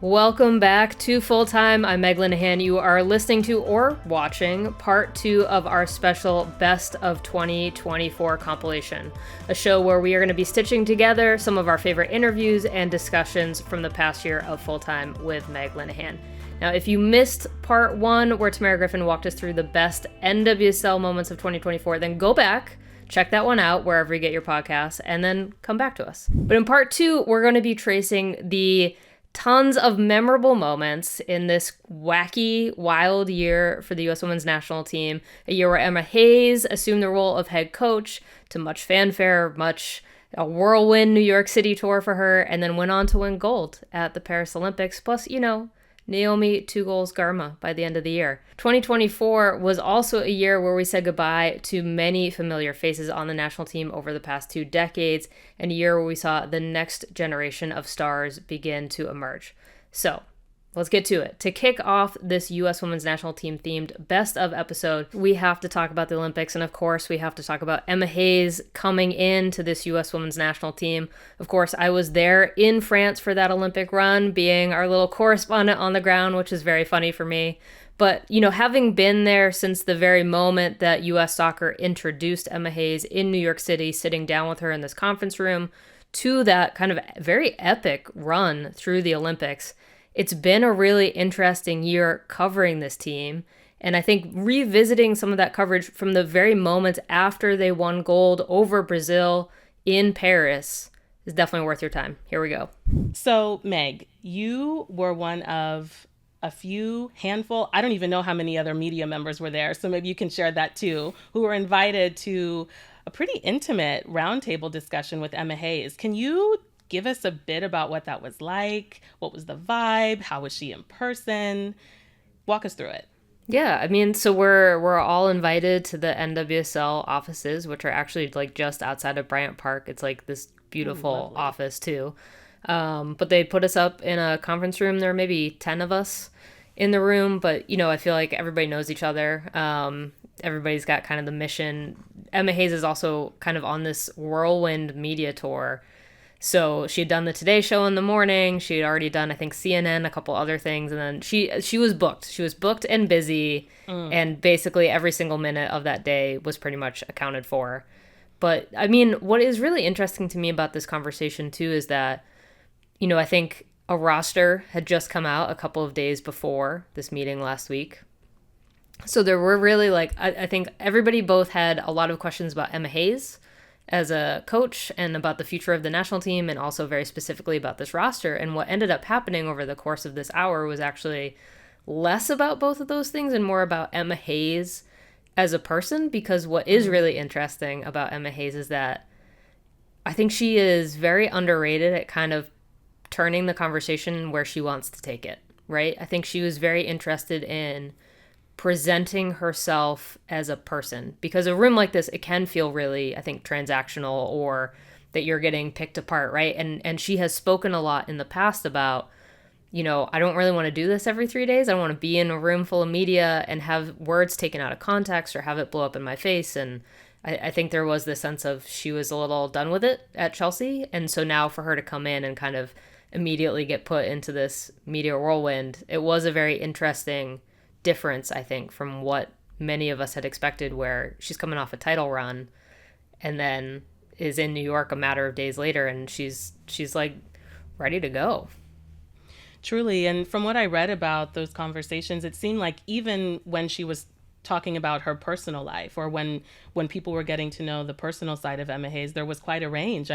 Welcome back to Full Time. I'm Meg Linehan. You are listening to or watching part 2 of our special Best of 2024 compilation, a show where we are going to be stitching together some of our favorite interviews and discussions from the past year of Full Time with Meg Linehan. Now, if you missed part 1, where Tamerra Griffin walked us through the best NWSL moments of 2024, then go back, check that one out wherever you get your podcasts, and then come back to us. But in part 2, we're going to be tracing the tons of memorable moments in this wacky, wild year for the U.S. Women's National Team, a year where Emma Hayes assumed the role of head coach, to much fanfare, a whirlwind New York City tour for her, and then went on to win gold at the Paris Olympics, plus, Naomi 2 goals Garma by the end of the year. 2024 was also a year where we said goodbye to many familiar faces on the national team over the past 2 decades, and a year where we saw the next generation of stars begin to emerge. So, let's get to it. To kick off this U.S. Women's National Team themed best of episode, we have to talk about the Olympics, and of course we have to talk about Emma Hayes coming into this U.S. Women's National Team. Of course, I was there in France for that Olympic run, being our little correspondent on the ground, which is very funny for me. But, having been there since the very moment that U.S. Soccer introduced Emma Hayes in New York City, sitting down with her in this conference room, to that kind of very epic run through the Olympics, it's been a really interesting year covering this team. And I think revisiting some of that coverage from the very moments after they won gold over Brazil in Paris is definitely worth your time. Here we go. So, Meg, you were one of a handful, I don't even know how many other media members were there, so maybe you can share that too, who were invited to a pretty intimate roundtable discussion with Emma Hayes. Can you give us a bit about what that was like? What was the vibe? How was she in person? Walk us through it. Yeah, so we're all invited to the NWSL offices, which are actually just outside of Bryant Park. It's this beautiful office too. But they put us up in a conference room. There are maybe 10 of us in the room, but I feel like everybody knows each other. Everybody's got kind of the mission. Emma Hayes is also kind of on this whirlwind media tour. So she had done the Today Show in the morning. She had already done, I think, CNN, a couple other things. And then she was booked. She was booked and busy. And basically every single minute of that day was pretty much accounted for. But, what is really interesting to me about this conversation, too, is that, I think a roster had just come out a couple of days before this meeting last week. So there were really, I think everybody both had a lot of questions about Emma Hayes as a coach and about the future of the national team, and also very specifically about this roster. And what ended up happening over the course of this hour was actually less about both of those things and more about Emma Hayes as a person, because what is really interesting about Emma Hayes is that I think she is very underrated at kind of turning the conversation where she wants to take it, right? I think she was very interested in presenting herself as a person, because a room like this, it can feel really, I think, transactional, or that you're getting picked apart, right? And she has spoken a lot in the past about, I don't really want to do this every 3 days. I don't want to be in a room full of media and have words taken out of context or have it blow up in my face. And I think there was this sense of she was a little done with it at Chelsea. And so now for her to come in and kind of immediately get put into this media whirlwind, it was a very interesting difference, I think, from what many of us had expected, where she's coming off a title run and then is in New York a matter of days later, and she's ready to go. Truly. And from what I read about those conversations, it seemed like even when she was talking about her personal life, or when people were getting to know the personal side of Emma Hayes, there was quite a range.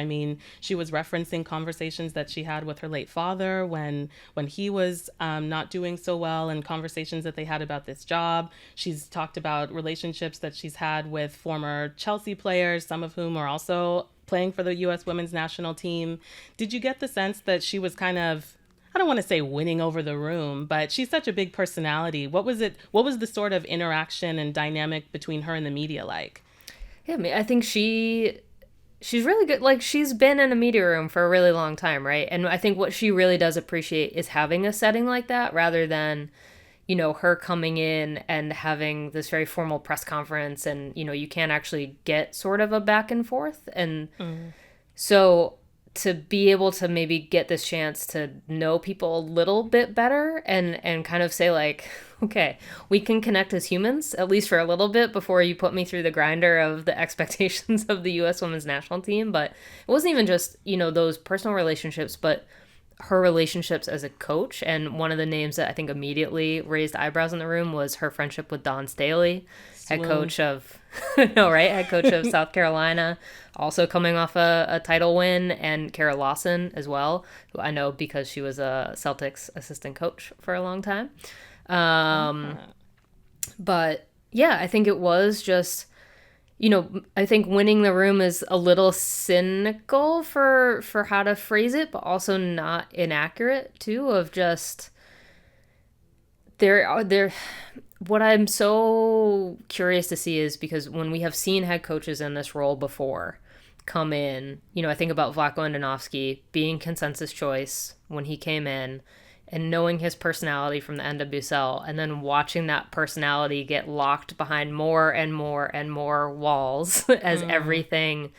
She was referencing conversations that she had with her late father when he was not doing so well, and conversations that they had about this job. She's talked about relationships that she's had with former Chelsea players, some of whom are also playing for the U.S. Women's National Team. Did you get the sense that she was kind of, I don't want to say winning over the room, but she's such a big personality. What was the sort of interaction and dynamic between her and the media like? Yeah, I think she's really good. She's been in a media room for a really long time, right? And I think what she really does appreciate is having a setting like that, rather than, her coming in and having this very formal press conference, and, you can't actually get sort of a back and forth. And so to be able to maybe get this chance to know people a little bit better and kind of say like, okay, we can connect as humans, at least for a little bit before you put me through the grinder of the expectations of the U.S. women's national team. But it wasn't even just, those personal relationships, but her relationships as a coach. And one of the names that I think immediately raised eyebrows in the room was her friendship with Dawn Staley, head coach of head coach of South Carolina, also coming off a title win, and Kara Lawson as well, who I know because she was a Celtics assistant coach for a long time. But yeah, I think it was just, I think winning the room is a little cynical for how to phrase it, but also not inaccurate too, of just what I'm so curious to see is, because when we have seen head coaches in this role before come in, I think about Vlatko Andonovski being consensus choice when he came in, and knowing his personality from the NWSL, and then watching that personality get locked behind more and more and more walls as everything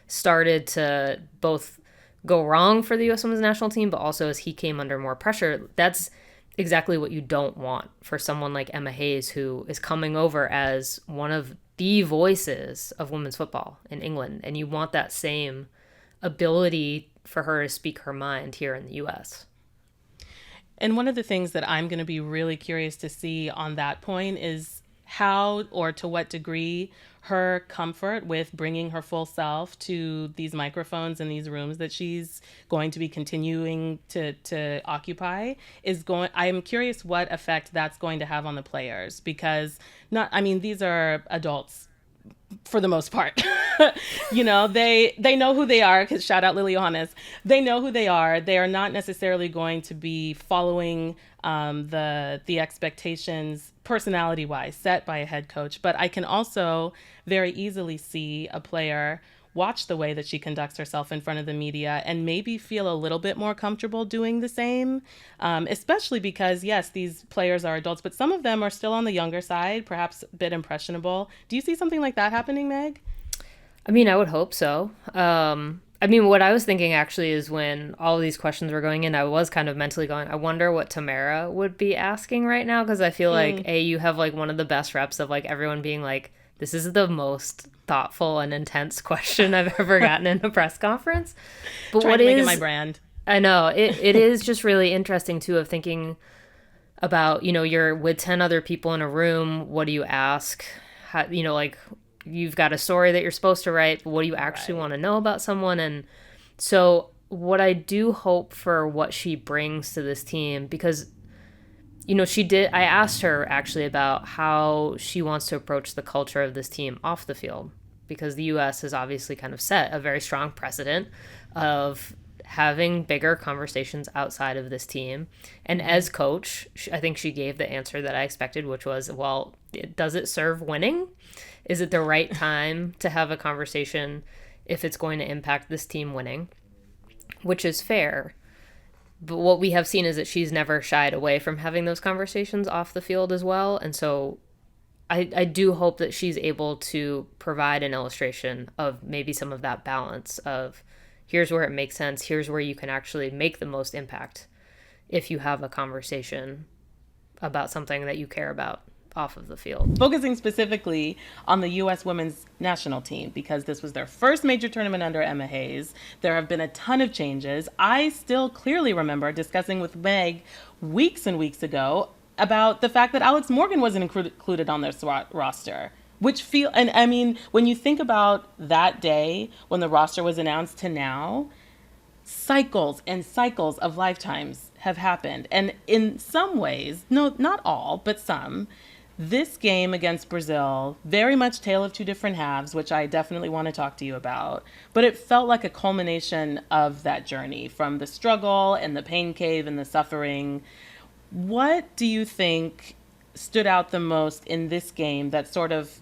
started to both go wrong for the U.S. Women's National Team, but also as he came under more pressure. That's exactly what you don't want for someone like Emma Hayes, who is coming over as one of the voices of women's football in England. And you want that same ability for her to speak her mind here in the U.S. And one of the things that I'm going to be really curious to see on that point is how, or to what degree, her comfort with bringing her full self to these microphones and these rooms that she's going to be continuing to occupy is going. I'm curious what effect that's going to have on the players, because these are adults for the most part. They know who they are, because shout out Lily Johannes. They know who they are. They are not necessarily going to be following the expectations personality wise set by a head coach. But I can also very easily see a player watch the way that she conducts herself in front of the media and maybe feel a little bit more comfortable doing the same, especially because, yes, these players are adults, but some of them are still on the younger side, perhaps a bit impressionable. Do you see something like that happening, Meg? I would hope so. What I was thinking actually is, when all of these questions were going in, I was kind of mentally going, I wonder what Tamerra would be asking right now, because I feel like, you have like one of the best reps of like everyone being like, this is the most thoughtful and intense question I've ever gotten in a press conference. But what is my brand? I know it is just really interesting too, of thinking about, you're with 10 other people in a room. What do you ask? How, you've got a story that you're supposed to write, but what do you actually want to know about someone? And so what I do hope for what she brings to this team, because I asked her actually about how she wants to approach the culture of this team off the field, because the U.S. has obviously kind of set a very strong precedent of having bigger conversations outside of this team. And as coach, I think she gave the answer that I expected, which was, well, does it serve winning? Is it the right time to have a conversation if it's going to impact this team winning? Which is fair. But what we have seen is that she's never shied away from having those conversations off the field as well. And so I do hope that she's able to provide an illustration of maybe some of that balance of, here's where it makes sense, here's where you can actually make the most impact if you have a conversation about something that you care about off of the field. Focusing specifically on the U.S. women's national team, because this was their first major tournament under Emma Hayes. There have been a ton of changes. I still clearly remember discussing with Meg weeks and weeks ago about the fact that Alex Morgan wasn't included on their roster. When you think about that day when the roster was announced to now, cycles and cycles of lifetimes have happened. And in some ways, no, not all, but some, this game against Brazil, very much tale of two different halves, which I definitely want to talk to you about. But it felt like a culmination of that journey, from the struggle and the pain cave and the suffering. What do you think stood out the most in this game that sort of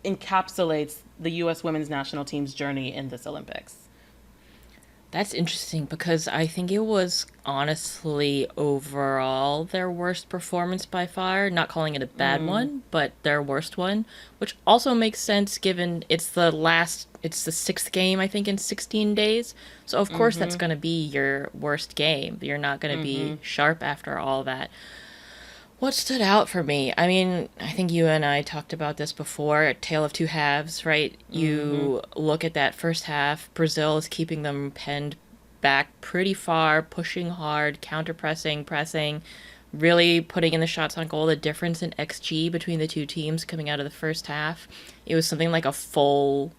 encapsulates the U.S. women's national team's journey in this Olympics? That's interesting because I think it was honestly overall their worst performance by far. Not calling it a bad Mm, one, but their worst one, which also makes sense given it's the sixth game, I think, in 16 days. So, of course, that's mm-hmm, going to be your worst game. You're not going to be mm-hmm, sharp after all that. What stood out for me? I mean, I think you and I talked about this before, a tale of two halves, right? mm-hmm, You look at that first half, Brazil is keeping them penned back pretty far, pushing hard, counter pressing, pressing, really putting in the shots on goal. The difference in XG between the two teams coming out of the first half, it was something like a full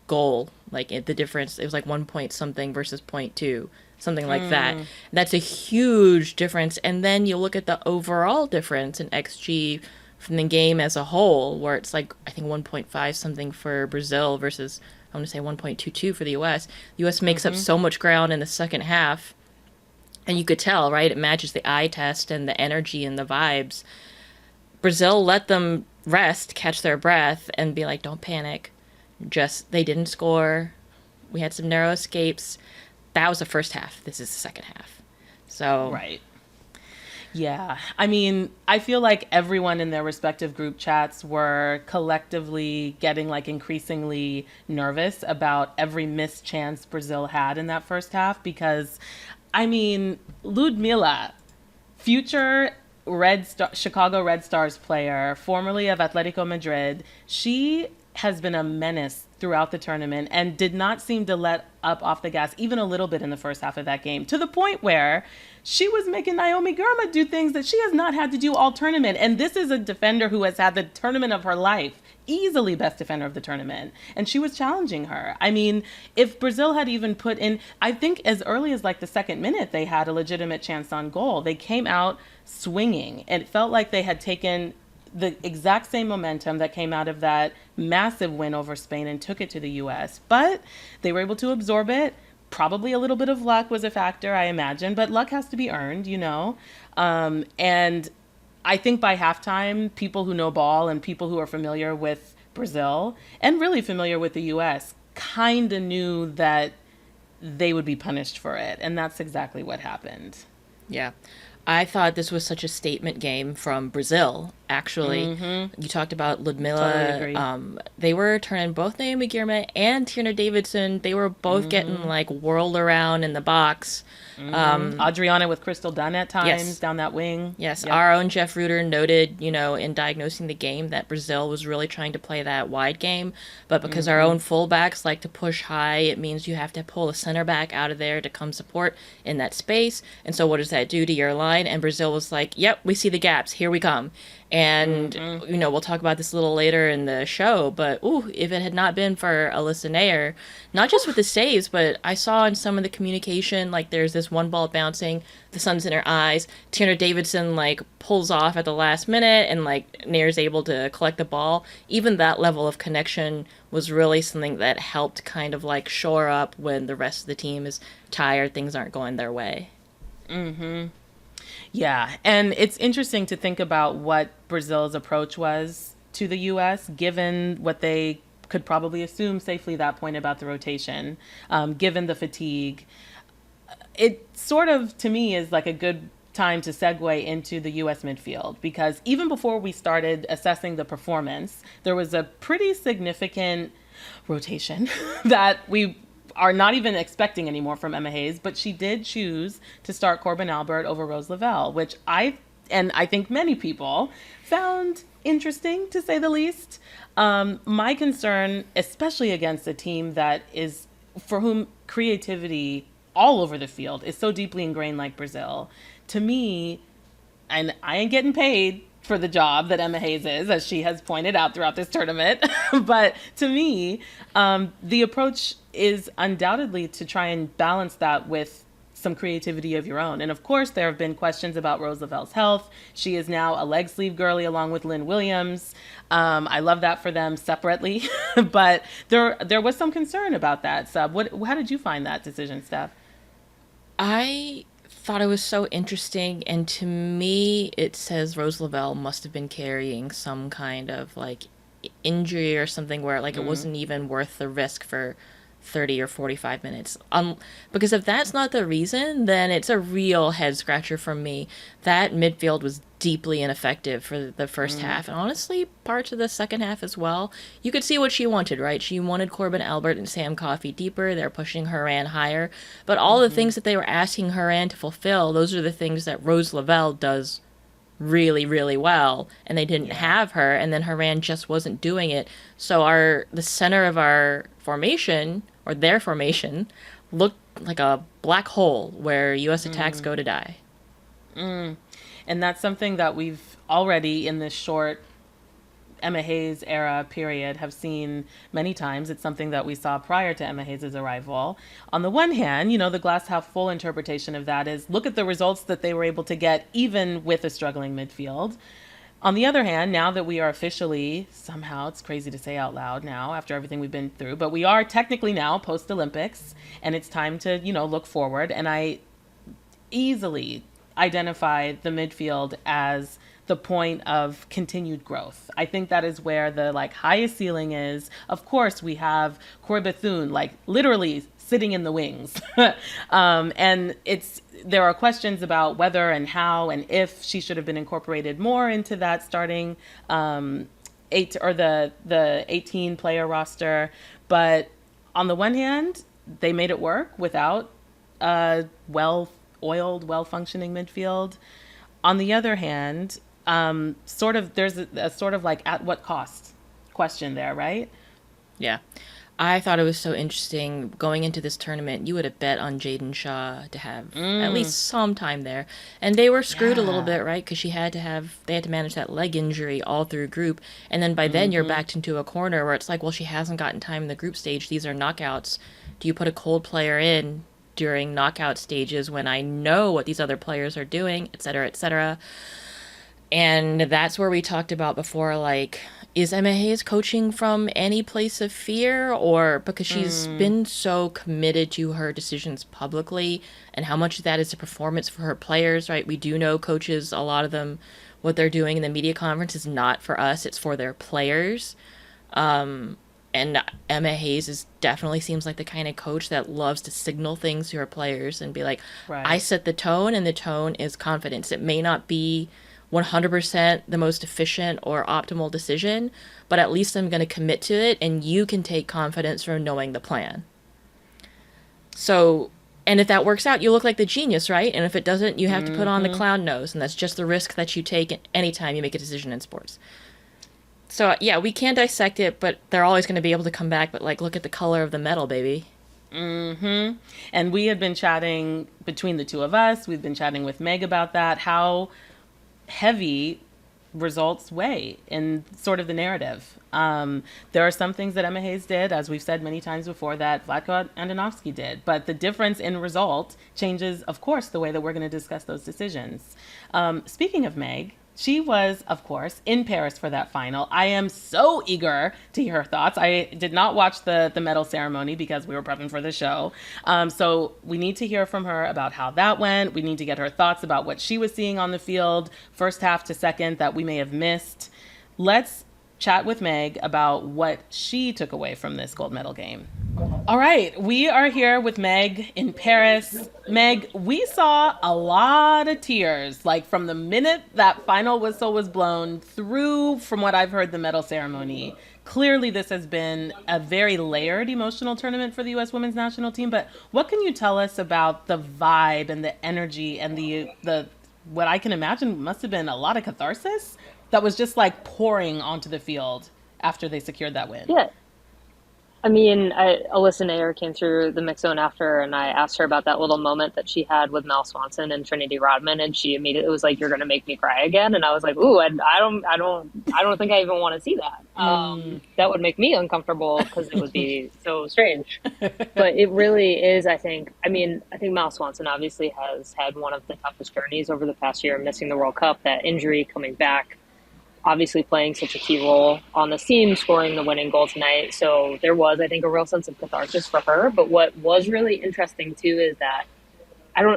goal. The difference, it was like 1 point something versus point two, something like that. mm, That's a huge difference. And then you look at the overall difference in XG from the game as a whole, where it's like, I think 1.5 something for Brazil versus, I want to say 1.22 for the US. The US makes up mm-hmm. so much ground in the second half. And you could tell, right? It matches the eye test and the energy and the vibes. Brazil let them rest, catch their breath, and be like, don't panic. Just, they didn't score. We had some narrow escapes. That was the first half. This is the second half. So, Right. Yeah. I mean, I feel like everyone in their respective group chats were collectively getting like increasingly nervous about every missed chance Brazil had in that first half because, I mean, Ludmila, future Chicago Red Stars player, formerly of Atletico Madrid, she has been a menace throughout the tournament and did not seem to let up off the gas even a little bit in the first half of that game, to the point where she was making Naomi Girma do things that she has not had to do all tournament. And this is a defender who has had the tournament of her life, easily best defender of the tournament, and she was challenging her. I mean, if Brazil had even put in, I think as early as like the second minute, they had a legitimate chance on goal. They came out swinging, and it felt like they had taken the exact same momentum that came out of that massive win over Spain and took it to the US. But they were able to absorb it. Probably a little bit of luck was a factor, I imagine, but luck has to be earned, you know? And I think by halftime, people who know ball and people who are familiar with Brazil and really familiar with the US kind of knew that they would be punished for it. And that's exactly what happened. yeah. I thought this was such a statement game from Brazil, actually. Mm-hmm. You talked about Totally Ludmilla. agree. They were turning both Naomi Girma and Tierna Davidson. They were both getting Mm-hmm. like whirled around in the box. Mm-hmm. Adriana with Crystal Dunn at times Yes. down that wing. Yes, Yep. our own Jeff Ruder noted, in diagnosing the game that Brazil was really trying to play that wide game, but because our Mm-hmm. own fullbacks like to push high, it means you have to pull a center back out of there to come support in that space. And so what does that do to your line? And Brazil was like, "Yep, we see the gaps. Here we come." And Mm-hmm. we'll talk about this a little later in the show, but ooh, if it had not been for Alyssa Naeher, not just with the saves, but I saw in some of the communication, like there's this one ball bouncing, the sun's in her eyes. Tierna Davidson like pulls off at the last minute, and like Nair's able to collect the ball. Even that level of connection was really something that helped kind of like shore up when the rest of the team is tired, things aren't going their way. Mm-hmm. Yeah, and it's interesting to think about what Brazil's approach was to the U.S., given what they could probably assume safely that point about the rotation, given the fatigue. It sort of, to me, is like a good time to segue into the U.S. midfield, because even before we started assessing the performance, there was a pretty significant rotation that we are not even expecting anymore from Emma Hayes, but she did choose to start Corbin Albert over Rose Lavelle, which I think many people found interesting, to say the least. My concern, especially against a team that is, for whom creativity all over the field is so deeply ingrained like Brazil, to me, and I ain't getting paid for the job that Emma Hayes is, as she has pointed out throughout this tournament. But to me, the approach is undoubtedly to try and balance that with some creativity of your own. And of course, there have been questions about Rose Lavelle's health. She is now a leg sleeve girly along with Lynn Williams. I love that for them separately, but there was some concern about that. Sub, how did you find that decision, Steph? I thought it was so interesting, and to me, it says Rose Lavelle must have been carrying some kind of like injury or something where like it Mm-hmm. wasn't even worth the risk for 30 or 45 minutes. Because if that's not the reason, then it's a real head scratcher from me. That midfield was deeply ineffective for the first half, and honestly, parts of the second half as well. You could see what she wanted, right? She wanted Corbin Albert and Sam Coffey deeper. They're pushing Horan higher. But all the things that they were asking Horan to fulfill, those are the things that Rose Lavelle does really, really well, and they didn't have her, and then Horan just wasn't doing it. So the center of our formation, or their formation, looked like a black hole where U.S. attacks go to die. And that's something that we've already, in this short Emma Hayes era period, have seen many times. It's something that we saw prior to Emma Hayes' arrival. On the one hand, the glass half full interpretation of that is, look at the results that they were able to get even with a struggling midfield. On the other hand, now that we are officially, somehow, it's crazy to say out loud now after everything we've been through, but we are technically now post-Olympics, and it's time to, look forward. And I easily identify the midfield as the point of continued growth. I think that is where the highest ceiling is. Of course, we have Corey Bethune, literally sitting in the wings. And there are questions about whether and how and if she should have been incorporated more into that starting the 18 player roster. But on the one hand, they made it work without a well-oiled, well-functioning midfield. On the other hand, there's a sort of at what cost question there, right? Yeah. I thought it was so interesting going into this tournament. You would have bet on Jaden Shaw to have at least some time there, and they were screwed a little bit, right? Because they had to manage that leg injury all through group, and then by then you're backed into a corner where it's like, well, she hasn't gotten time in the group stage. These are knockouts. Do you put a cold player in during knockout stages when I know what these other players are doing, et cetera, et cetera? And that's where we talked about before, is Emma Hayes coaching from any place of fear, or because she's been so committed to her decisions publicly, and how much of that is a performance for her players, right? We do know coaches, a lot of them, what they're doing in the media conference is not for us, it's for their players. And Emma Hayes definitely seems like the kind of coach that loves to signal things to her players and be like, right. I set the tone, and the tone is confidence. It may not be 100% the most efficient or optimal decision, but at least I'm going to commit to it, and you can take confidence from knowing the plan. So, and if that works out, you look like the genius, right? And if it doesn't, you have to put on the clown nose, and that's just the risk that you take anytime you make a decision in sports. So, yeah, we can dissect it, but they're always going to be able to come back, but, look at the color of the medal, baby. And we had been chatting between the two of us. We've been chatting with Meg about that, how heavy results weigh in sort of the narrative. There are some things that Emma Hayes did, as we've said many times before, that Vlatko Andonovski did. But the difference in result changes, of course, the way that we're going to discuss those decisions. Speaking of Meg, she was, of course, in Paris for that final. I am so eager to hear her thoughts. I did not watch the medal ceremony because we were prepping for the show. So we need to hear from her about how that went. We need to get her thoughts about what she was seeing on the field, first half to second, that we may have missed. Let's chat with Meg about what she took away from this gold medal game. All right, we are here with Meg in Paris. Meg, we saw a lot of tears, from the minute that final whistle was blown through, from what I've heard, the medal ceremony. Clearly, this has been a very layered emotional tournament for the U.S. women's national team, but what can you tell us about the vibe and the energy and the what I can imagine must have been a lot of catharsis that was just pouring onto the field after they secured that win? Yeah. I mean, Alyssa Naeher came through the mix zone after, and I asked her about that little moment that she had with Mel Swanson and Trinity Rodman, and she immediately was like, "You're going to make me cry again," and I was like, "Ooh, I don't think I even want to see that. That would make me uncomfortable because it would be so strange." But it really is. I think Mel Swanson obviously has had one of the toughest journeys over the past year, missing the World Cup, that injury, coming back, obviously playing such a key role on the team, scoring the winning goal tonight. So there was, I think, a real sense of catharsis for her. But what was really interesting too is that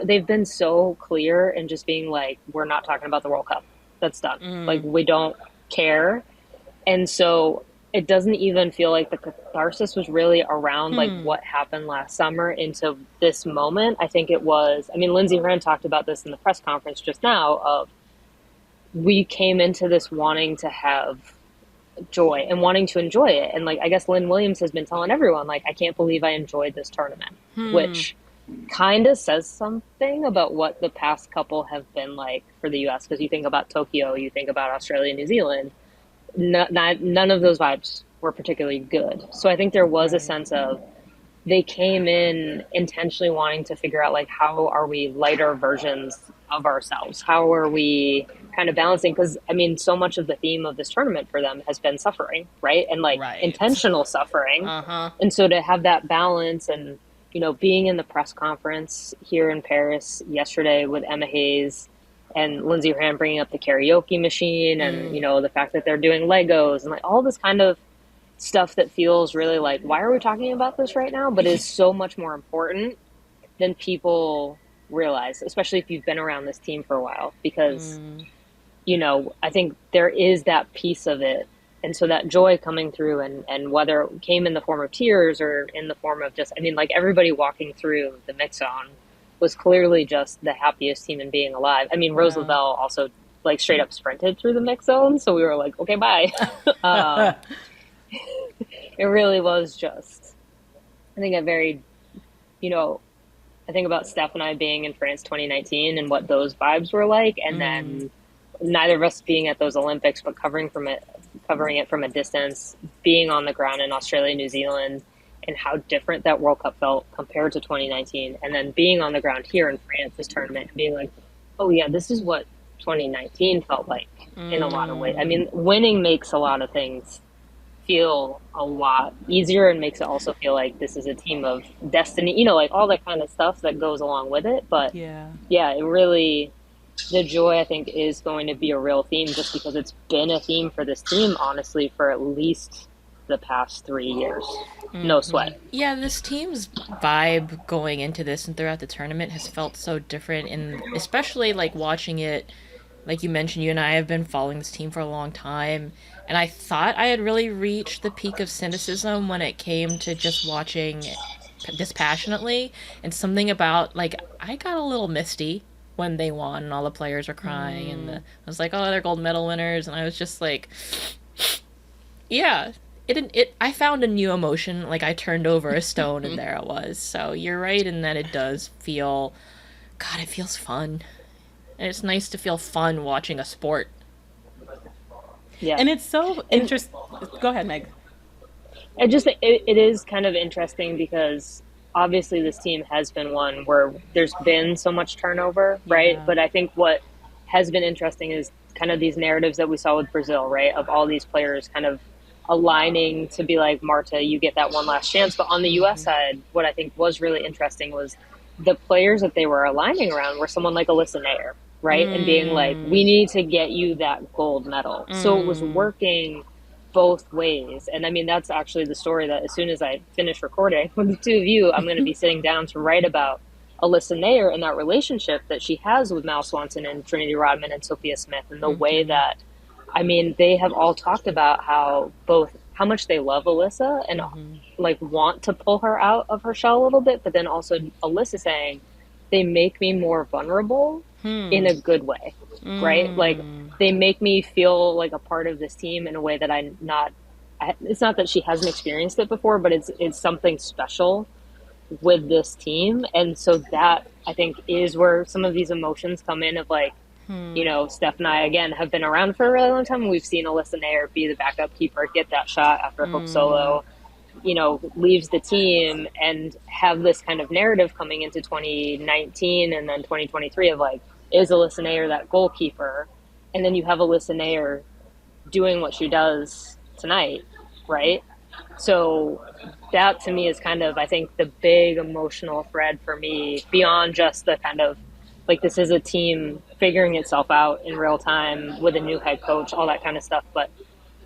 they've been so clear in just being like, we're not talking about the World Cup. That's done. We don't care. And so it doesn't even feel like the catharsis was really around like what happened last summer into this moment. I think it was, I mean, Lindsey Horan talked about this in the press conference just now of we came into this wanting to have joy and wanting to enjoy it. And like, I guess Lynn Williams has been telling everyone, like, I can't believe I enjoyed this tournament, which kind of says something about what the past couple have been like for the US. Because you think about Tokyo, you think about Australia, New Zealand, none of those vibes were particularly good. So I think there was a sense of they came in intentionally wanting to figure out like how are we lighter versions of ourselves? How are we kind of balancing? Because I mean, so much of the theme of this tournament for them has been suffering, right? And like intentional suffering. And so to have that balance and, you know, being in the press conference here in Paris yesterday with Emma Hayes and Lindsey Horan bringing up the karaoke machine and, you know, the fact that they're doing Legos and like all this kind of stuff that feels really like, why are we talking about this right now? But is so much more important than people realize, especially if you've been around this team for a while, because, you know, I think there is that piece of it. And so that joy coming through and whether it came in the form of tears or in the form of just, I mean, like everybody walking through the mix zone was clearly just the happiest human being alive. I mean, Rose Lavelle also like straight up sprinted through the mix zone. So we were like, okay, bye. It really was just, I think a very, you know, I think about Steph and I being in France 2019 and what those vibes were like. And then neither of us being at those Olympics, but covering it from a distance, being on the ground in Australia, New Zealand, and how different that World Cup felt compared to 2019. And then being on the ground here in France, this tournament, and being like, oh yeah, this is what 2019 felt like in a lot of ways. I mean, winning makes a lot of things feel a lot easier and makes it also feel like this is a team of destiny, you know, like all that kind of stuff that goes along with it. But yeah, it really, the joy I think is going to be a real theme just because it's been a theme for this team, honestly, for at least the past 3 years. No sweat. Yeah, this team's vibe going into this and throughout the tournament has felt so different, and especially like watching it, like you mentioned, you and I have been following this team for a long time, and I thought I had really reached the peak of cynicism when it came to just watching dispassionately, and something about, like, I got a little misty when they won and all the players were crying, and I was like, oh, they're gold medal winners, and I was just like, yeah, I found a new emotion, like I turned over a stone and there it was. So you're right in that it does feel, God, it feels fun. And it's nice to feel fun watching a sport. Yeah. And it's so interesting. Go ahead, Meg. It is kind of interesting because obviously this team has been one where there's been so much turnover, right? But I think what has been interesting is kind of these narratives that we saw with Brazil, right? Of all these players kind of aligning to be like, Marta, you get that one last chance. But on the U.S. side, what I think was really interesting was the players that they were aligning around were someone like Alyssa Naeher, right? And being like, we need to get you that gold medal. So it was working both ways. And I mean, that's actually the story that as soon as I finish recording with the two of you, I'm going to be sitting down to write about Alyssa Naeher and that relationship that she has with Mal Swanson and Trinity Rodman and Sophia Smith, and the way that, I mean, they have all talked about how much they love Alyssa and like want to pull her out of her shell a little bit, but then also Alyssa saying they make me more vulnerable in a good way, right? Like they make me feel like a part of this team in a way that it's not that she hasn't experienced it before, but it's something special with this team. And so that I think is where some of these emotions come in of like, you know, Steph and I, again, have been around for a really long time. We've seen Alyssa Naeher be the backup keeper, get that shot after Hope Solo, you know, leaves the team, and have this kind of narrative coming into 2019 and then 2023 of like, is Alyssa Naeher that goalkeeper? And then you have Alyssa Naeher doing what she does tonight, right? So that to me is kind of, I think, the big emotional thread for me beyond just the kind of, like, this is a team figuring itself out in real time with a new head coach, all that kind of stuff. But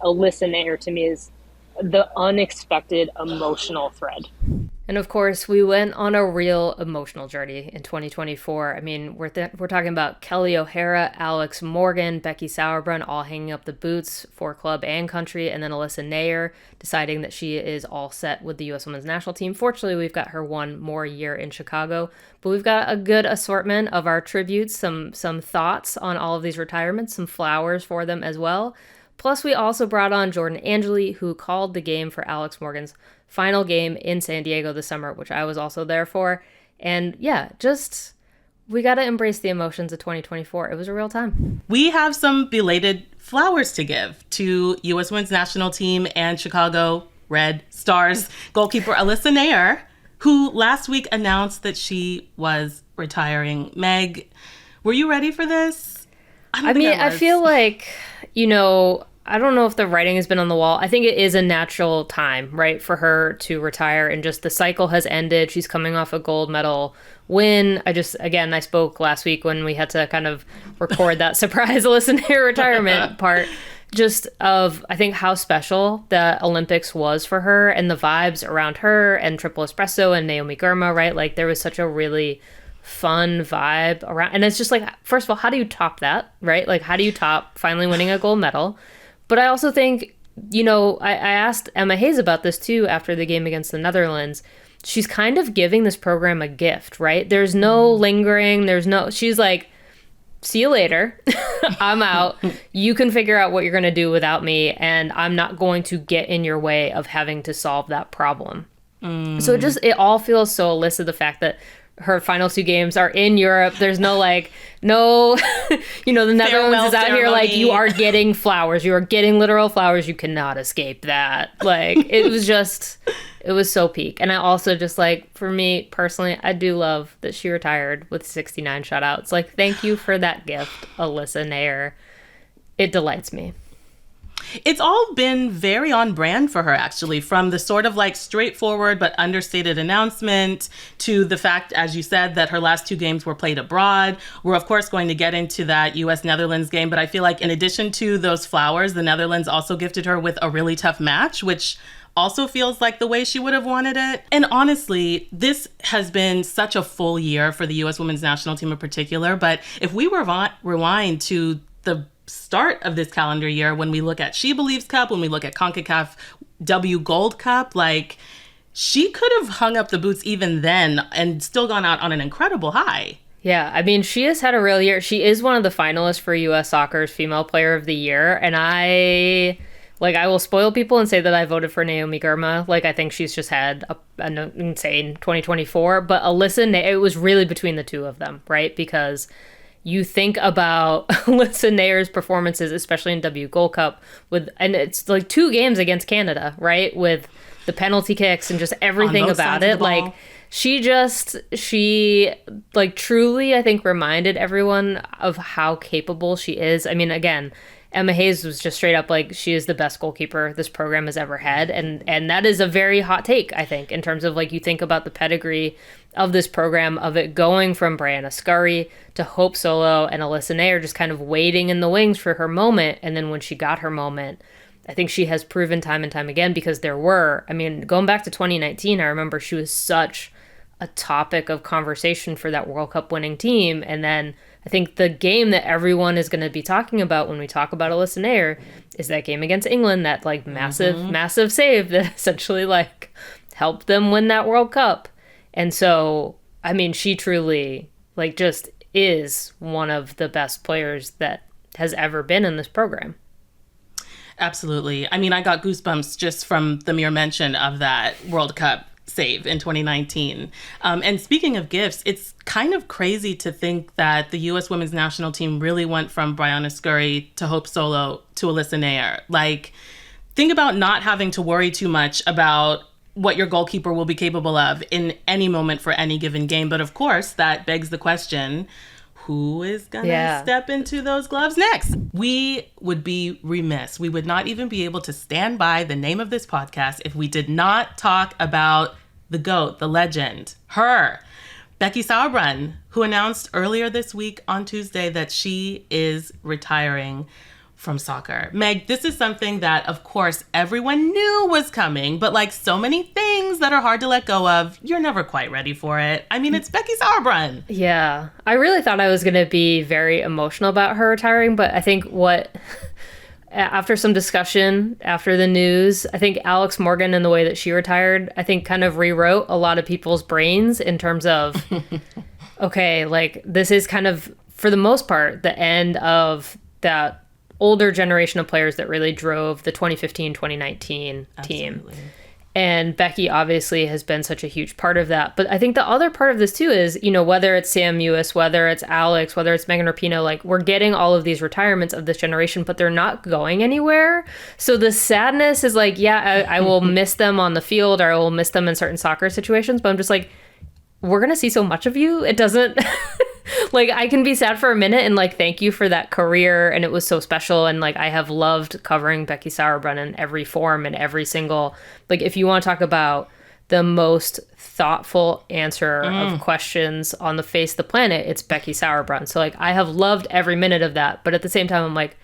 Alyssa Naeher to me is the unexpected emotional thread. And of course, we went on a real emotional journey in 2024. I mean, we're talking about Kelly O'Hara, Alex Morgan, Becky Sauerbrunn all hanging up the boots for club and country, and then Alyssa Naeher deciding that she is all set with the U.S. Women's National Team. Fortunately, we've got her one more year in Chicago, but we've got a good assortment of our tributes, some thoughts on all of these retirements, some flowers for them as well. Plus, we also brought on Jordan Angeli, who called the game for Alex Morgan's final game in San Diego this summer, which I was also there for. And yeah, just we got to embrace the emotions of 2024. It was a real time. We have some belated flowers to give to U.S. Women's National Team and Chicago Red Stars goalkeeper Alyssa Naeher, who last week announced that she was retiring. Meg, were you ready for this? I feel like, I don't know if the writing has been on the wall. I think it is a natural time, right, for her to retire, and just the cycle has ended. She's coming off a gold medal win. I spoke last week when we had to kind of record that surprise Alyssa Naeher retirement part, just of, I think, how special the Olympics was for her and the vibes around her and Triple Espresso and Naomi Girma, right? Like, there was such a really fun vibe around. And it's just like, first of all, how do you top that, right? Like, how do you top finally winning a gold medal? But I also think, I asked Emma Hayes about this too after the game against the Netherlands. She's kind of giving this program a gift, right? There's no lingering. She's like, see you later. I'm out. You can figure out what you're going to do without me. And I'm not going to get in your way of having to solve that problem. So it all feels so Alyssa, the fact that her final two games are in Europe. There's no the Netherlands is out here like, you are getting flowers. You are getting literal flowers. You cannot escape that. Like, it was so peak. And I also just, like, for me personally, I do love that she retired with 69 shutouts. Like, thank you for that gift, Alyssa Naeher. It delights me. It's all been very on brand for her, actually, from the sort of like straightforward but understated announcement to the fact, as you said, that her last two games were played abroad. We're, of course, going to get into that U.S.-Netherlands game, but I feel like in addition to those flowers, the Netherlands also gifted her with a really tough match, which also feels like the way she would have wanted it. And honestly, this has been such a full year for the U.S. Women's National Team in particular, but if we rewind to the start of this calendar year, when we look at She Believes Cup, when we look at CONCACAF W Gold Cup, like, she could have hung up the boots even then and still gone out on an incredible high. Yeah, I mean, she has had a real year. She is one of the finalists for U.S. Soccer's Female Player of the Year, and I will spoil people and say that I voted for Naomi Girma. Like, I think she's just had an insane 2024, but it was really between the two of them, right? Because you think about Alyssa Naeher's performances, especially in W Gold Cup, and it's like two games against Canada, right? With the penalty kicks and just everything about it. Like, she truly, I think, reminded everyone of how capable she is. I mean, again, Emma Hayes was just straight up like, she is the best goalkeeper this program has ever had. And that is a very hot take, I think, in terms of, like, you think about the pedigree of this program, of it going from Brianna Scurry to Hope Solo and Alyssa Naeher just kind of waiting in the wings for her moment. And then when she got her moment, I think she has proven time and time again, because going back to 2019, I remember she was such a topic of conversation for that World Cup winning team. And then I think the game that everyone is going to be talking about when we talk about Alyssa Naeher is that game against England, that like massive save that essentially like helped them win that World Cup. And so, I mean, she truly like just is one of the best players that has ever been in this program. Absolutely. I mean, I got goosebumps just from the mere mention of that World Cup save in 2019. And speaking of gifts, it's kind of crazy to think that the U.S. Women's National Team really went from Brianna Scurry to Hope Solo to Alyssa Naeher. Like, think about not having to worry too much about what your goalkeeper will be capable of in any moment for any given game. But of course, that begs the question, who is going to step into those gloves next? We would be remiss. We would not even be able to stand by the name of this podcast if we did not talk about the GOAT, the legend, her, Becky Sauerbrunn, who announced earlier this week on Tuesday that she is retiring from soccer. Meg, this is something that, of course, everyone knew was coming, but like so many things that are hard to let go of, you're never quite ready for it. I mean, it's Becky Sauerbrunn. Yeah. I really thought I was going to be very emotional about her retiring, but I think after some discussion, after the news, I think Alex Morgan and the way that she retired, I think kind of rewrote a lot of people's brains in terms of, okay, like this is kind of, for the most part, the end of that older generation of players that really drove the 2015-2019 team. And Becky obviously has been such a huge part of that. But I think the other part of this too is, whether it's Sam Ewis, whether it's Alex, whether it's Megan Rapinoe, like we're getting all of these retirements of this generation, but they're not going anywhere. So the sadness is like, yeah, I will miss them on the field, or I will miss them in certain soccer situations. But I'm just like, we're going to see so much of you. It doesn't... Like, I can be sad for a minute and, like, thank you for that career, and it was so special, and, like, I have loved covering Becky Sauerbrunn in every form and every single... Like, if you want to talk about the most thoughtful answer of questions on the face of the planet, it's Becky Sauerbrunn. So, like, I have loved every minute of that, but at the same time, I'm like,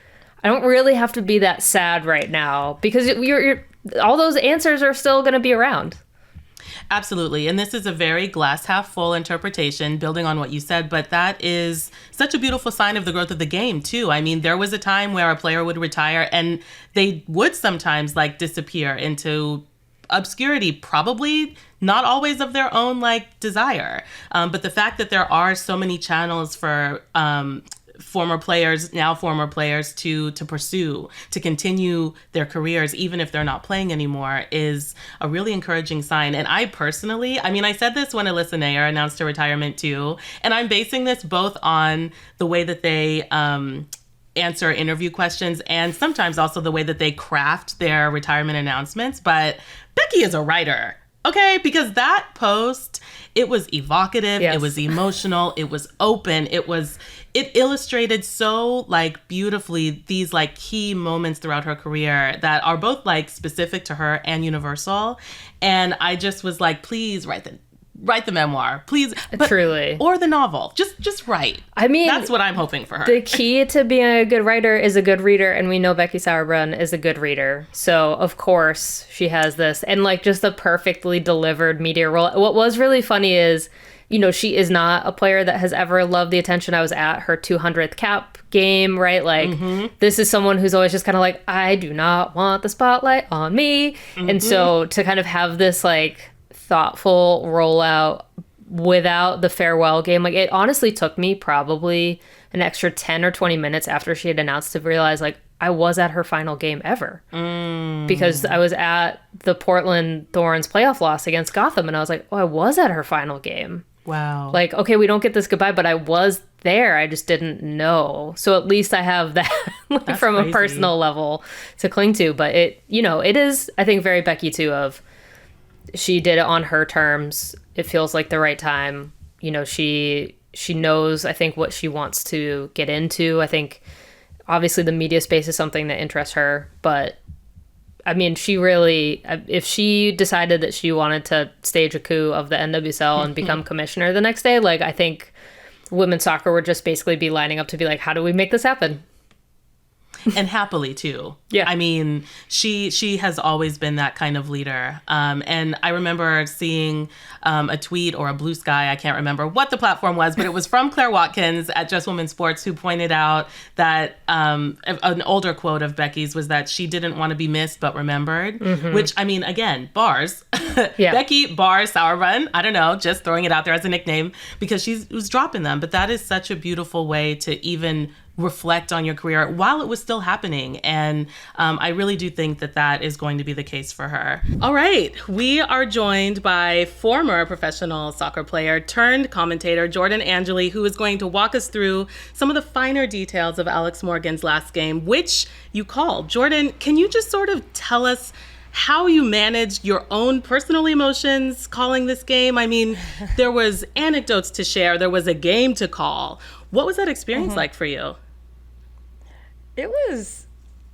I don't really have to be that sad right now, because you're all those answers are still going to be around. Absolutely. And this is a very glass half full interpretation, building on what you said, but that is such a beautiful sign of the growth of the game too. I mean, there was a time where a player would retire and they would sometimes like disappear into obscurity, probably not always of their own like desire. But the fact that there are so many channels for former players to pursue, to continue their careers, even if they're not playing anymore, is a really encouraging sign. And I personally, I mean, I said this when Alyssa Naeher announced her retirement too, and I'm basing this both on the way that they answer interview questions and sometimes also the way that they craft their retirement announcements. But Becky is a writer. Okay, because that post, it was evocative, It was emotional, it was open, it illustrated so like beautifully these like key moments throughout her career that are both like specific to her and universal. And I just was like, please write the memoir, please. Truly. Or the novel. Just write. I mean, that's what I'm hoping for her. The key to being a good writer is a good reader, and we know Becky Sauerbrunn is a good reader. So, of course, she has this. And, like, just a perfectly delivered media role. What was really funny is, she is not a player that has ever loved the attention. I was at her 200th cap game, right? Like, This is someone who's always just kind of like, I do not want the spotlight on me. And so to kind of have this, like, thoughtful rollout without the farewell game, like it honestly took me probably an extra 10 or 20 minutes after she had announced to realize like I was at her final game ever, because I was at the Portland Thorns playoff loss against Gotham, and I was like, oh, I was at her final game. Wow. Like, okay, we don't get this goodbye, but I was there. I just didn't know. So at least I have that like, from crazy. A personal level to cling to. But it is, I think, very Becky too, of she did it on her terms. It feels like the right time. She knows, I think, what she wants to get into. I think, obviously, the media space is something that interests her. But, I mean, she really, if she decided that she wanted to stage a coup of the NWSL and become commissioner the next day, like, I think women's soccer would just basically be lining up to be like, how do we make this happen? And happily too. Yeah. I mean, she has always been that kind of leader. And I remember seeing a tweet or a Blue Sky, I can't remember what the platform was, but it was from Claire Watkins at Just Women's Sports, who pointed out that an older quote of Becky's was that she didn't want to be missed but remembered, which, I mean, again, bars. Yeah. Becky bars Sauerbrunn. I don't know, just throwing it out there as a nickname because she was dropping them. But that is such a beautiful way to even reflect on your career while it was still happening. And I really do think that that is going to be the case for her. All right. We are joined by former professional soccer player turned commentator Jordan Angeli, who is going to walk us through some of the finer details of Alex Morgan's last game, which you called. Jordan, can you just sort of tell us how you managed your own personal emotions calling this game? I mean, there was anecdotes to share. There was a game to call. What was that experience like for you? It was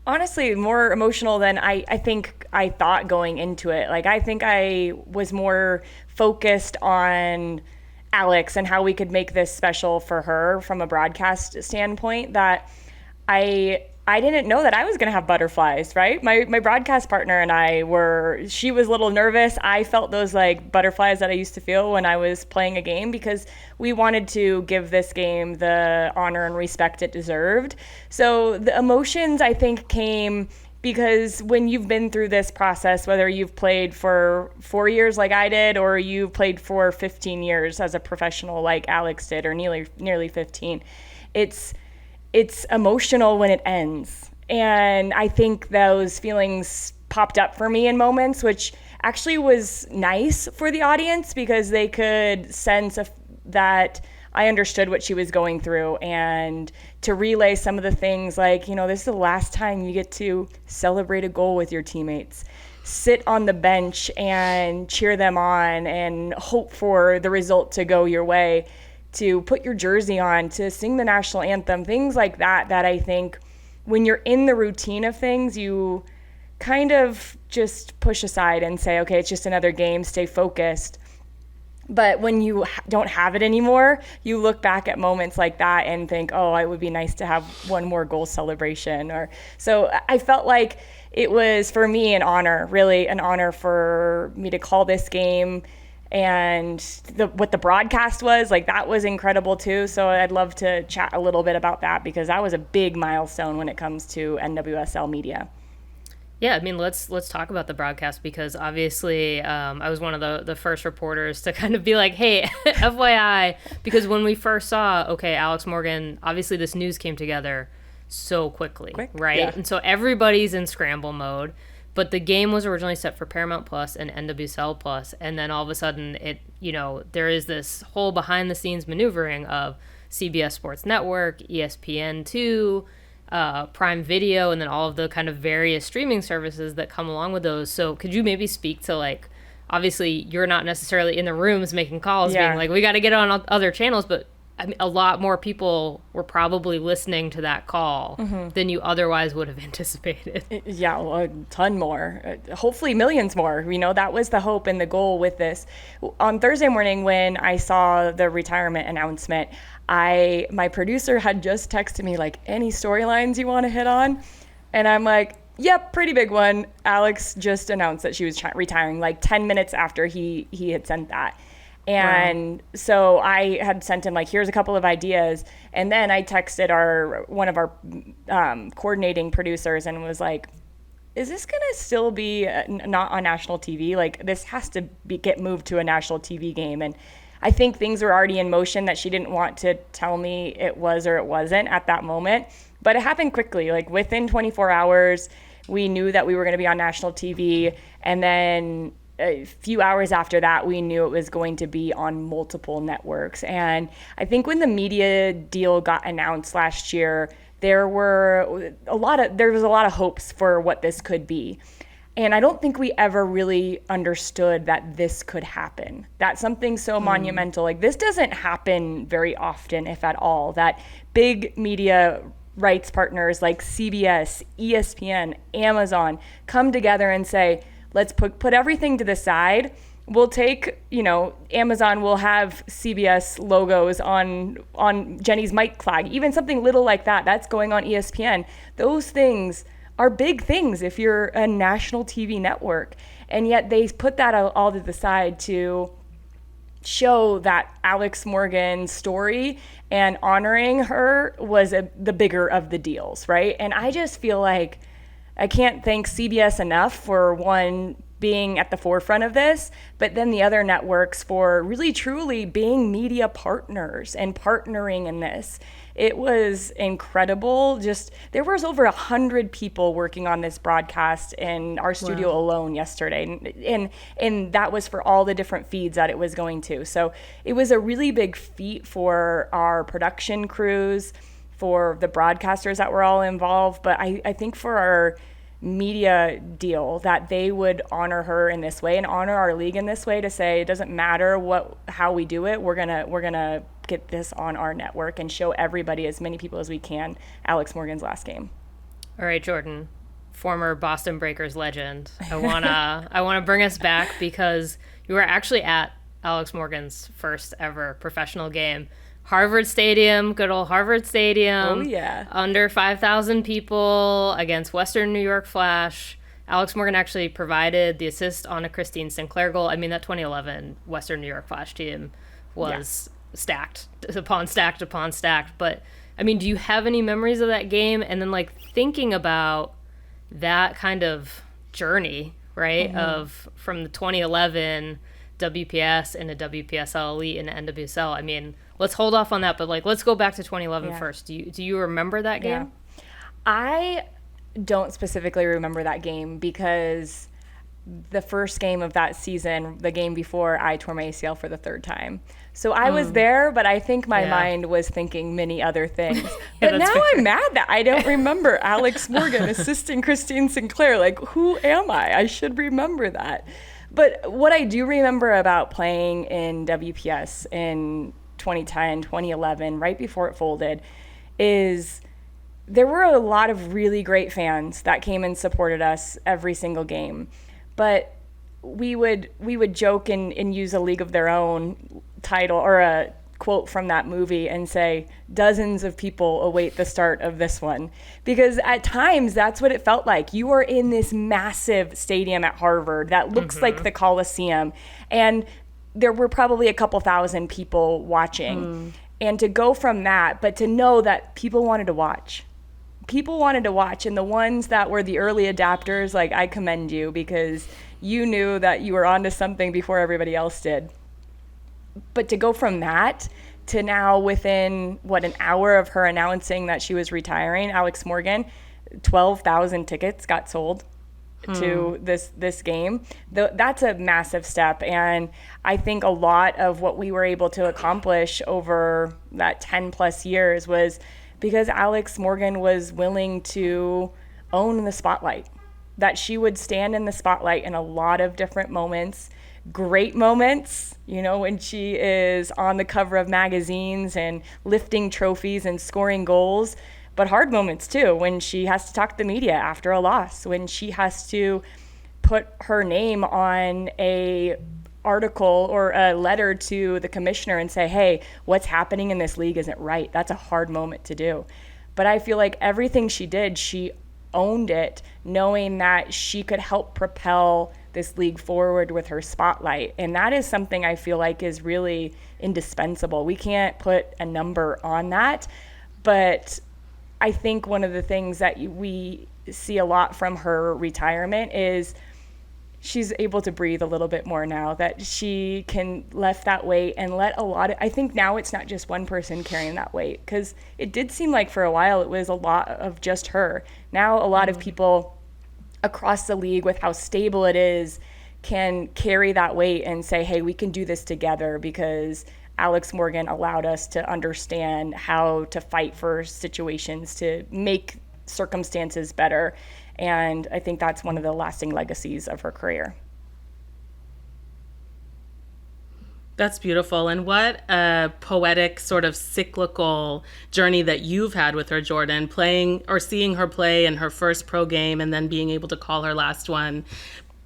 honestly more emotional than I think I thought going into it. Like, I think I was more focused on Alex and how we could make this special for her from a broadcast standpoint, that I I didn't know that I was going to have butterflies, right? My broadcast partner and she was a little nervous. I felt those like butterflies that I used to feel when I was playing a game, because we wanted to give this game the honor and respect it deserved. So the emotions, I think, came because when you've been through this process, whether you've played for 4 years like I did, or you played for 15 years as a professional like Alex did, or nearly 15, it's emotional when it ends. And I think those feelings popped up for me in moments, which actually was nice for the audience, because they could sense that I understood what she was going through, and to relay some of the things like, this is the last time you get to celebrate a goal with your teammates, sit on the bench and cheer them on and hope for the result to go your way, to put your jersey on, to sing the national anthem, things like that I think when you're in the routine of things, you kind of just push aside and say, okay, it's just another game, stay focused. But when you don't have it anymore, you look back at moments like that and think, oh, it would be nice to have one more goal celebration. So I felt like it was, for me, really an honor for me to call this game. And what the broadcast was, like, that was incredible too. So I'd love to chat a little bit about that, because that was a big milestone when it comes to NWSL media. Yeah, I mean, let's talk about the broadcast, because obviously I was one of the first reporters to kind of be like, hey, FYI, because when we first saw, okay, Alex Morgan, obviously this news came together so quickly, right? Yeah. And so everybody's in scramble mode, but the game was originally set for Paramount Plus and NWSL Plus, and then all of a sudden there is this whole behind the scenes maneuvering of CBS Sports Network, ESPN2, Prime Video, and then all of the kind of various streaming services that come along with those. So could you maybe speak to, like, obviously you're not necessarily in the rooms making calls, being like, we got to get on other channels, but I mean, a lot more people were probably listening to that call than you otherwise would have anticipated. Yeah, well, a ton more. Hopefully millions more. That was the hope and the goal with this. On Thursday morning, when I saw the retirement announcement, my producer had just texted me, like, any storylines you want to hit on? And I'm like, yep, pretty big one. Alex just announced that she was retiring, like 10 minutes after he had sent that. And so I had sent him, like, here's a couple of ideas. And then I texted one of our coordinating producers and was like, is this going to still be not on national TV? Like, this has to get moved to a national TV game. And I think things were already in motion that she didn't want to tell me it was or it wasn't at that moment. But it happened quickly. Like, within 24 hours, we knew that we were going to be on national TV. And then a few hours after that, we knew it was going to be on multiple networks. And I think when the media deal got announced last year, there was a lot of hopes for what this could be. And I don't think we ever really understood that this could happen. That something so monumental, like this, doesn't happen very often, if at all, that big media rights partners like CBS, ESPN, Amazon come together and say, let's put everything to the side. We'll take, Amazon will have CBS logos on Jenny's mic flag, even something little like that. That's going on ESPN. Those things are big things if you're a national TV network. And yet they put that all to the side to show that Alex Morgan's story and honoring her was the bigger of the deals, right? And I just feel like I can't thank CBS enough for, one, being at the forefront of this, but then the other networks for really truly being media partners and partnering in this. It was incredible. There was over 100 people working on this broadcast in our studio alone yesterday. And that was for all the different feeds that it was going to. So it was a really big feat for our production crews, for the broadcasters that were all involved. But I think for our media deal, that they would honor her in this way and honor our league in this way, to say it doesn't matter how we do it, we're gonna get this on our network and show everybody, as many people as we can, Alex Morgan's last game. All right, Jordan, former Boston Breakers legend, I wanna bring us back, because you were actually at Alex Morgan's first ever professional game. Harvard Stadium, good old Harvard Stadium. Oh, yeah. Under 5,000 people against Western New York Flash. Alex Morgan actually provided the assist on a Christine Sinclair goal. I mean, that 2011 Western New York Flash team was stacked upon stacked upon stacked. But, I mean, do you have any memories of that game? And then, like, thinking about that kind of journey, right, of from the 2011 WPS into WPSL Elite into NWSL. I mean, let's hold off on that, but like let's go back to 2011 first. Do you remember that game? I don't specifically remember that game because the first game of that season, the game before, I tore my ACL for the third time. So I was there, but I think my mind was thinking many other things. But now I'm mad that I don't remember Alex Morgan assisting Christine Sinclair. Like, who am I? I should remember that. But what I do remember about playing in WPS in 2010, 2011, right before it folded, is there were a lot of really great fans that came and supported us every single game. But we would joke and use a League of Their Own title or a quote from that movie and say, dozens of people await the start of this one. Because at times, that's what it felt like. You are in this massive stadium at Harvard that looks like the Coliseum. And there were probably a couple thousand people watching. And to go from that, but to know that people wanted to watch. People wanted to watch. And the ones that were the early adapters, like, I commend you because you knew that you were onto something before everybody else did. But to go from that to now within, an hour of her announcing that she was retiring, Alex Morgan, 12,000 tickets got sold to this game. That's a massive step. And I think a lot of what we were able to accomplish over that 10 plus years was because Alex Morgan was willing to own the spotlight, that she would stand in the spotlight in a lot of different moments. Great moments, when she is on the cover of magazines and lifting trophies and scoring goals, but hard moments too, when she has to talk to the media after a loss, when she has to put her name on a article or a letter to the commissioner and say, hey, what's happening in this league isn't right. That's a hard moment to do. But I feel like everything she did, she owned it, knowing that she could help propel this league forward with her spotlight. And that is something I feel like is really indispensable. We can't put a number on that, but I think one of the things that we see a lot from her retirement is she's able to breathe a little bit more now, that she can lift that weight and let I think now it's not just one person carrying that weight, because it did seem like for a while it was a lot of just her. Now a lot of people across the league, with how stable it is, can carry that weight and say, hey, we can do this together because Alex Morgan allowed us to understand how to fight for situations to make circumstances better. And I think that's one of the lasting legacies of her career. That's beautiful. And what a poetic sort of cyclical journey that you've had with her, Jordan, playing or seeing her play in her first pro game and then being able to call her last one,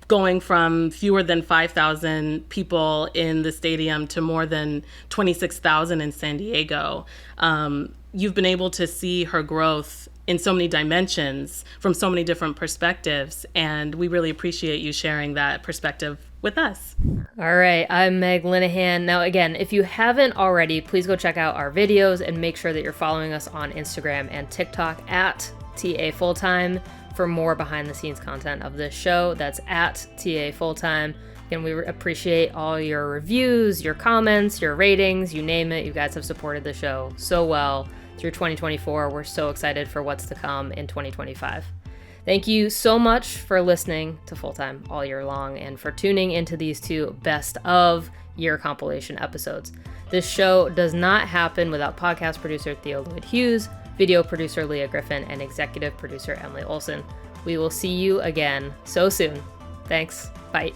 going from fewer than 5,000 people in the stadium to more than 26,000 in San Diego. You've been able to see her growth in so many dimensions from so many different perspectives. And we really appreciate you sharing that perspective with us. All right, I'm Meg Linehan. Now, again, if you haven't already, please go check out our videos and make sure that you're following us on Instagram and TikTok at TA Fulltime for more behind the scenes content of this show. That's at TA Fulltime. Again, we appreciate all your reviews, your comments, your ratings, you name it. You guys have supported the show so well through 2024. We're so excited for what's to come in 2025. Thank you so much for listening to Fulltime all year long and for tuning into these two best of year compilation episodes. This show does not happen without podcast producer Theo Lloyd Hughes, video producer Leah Griffin, and executive producer Emily Olson. We will see you again so soon. Thanks. Bye.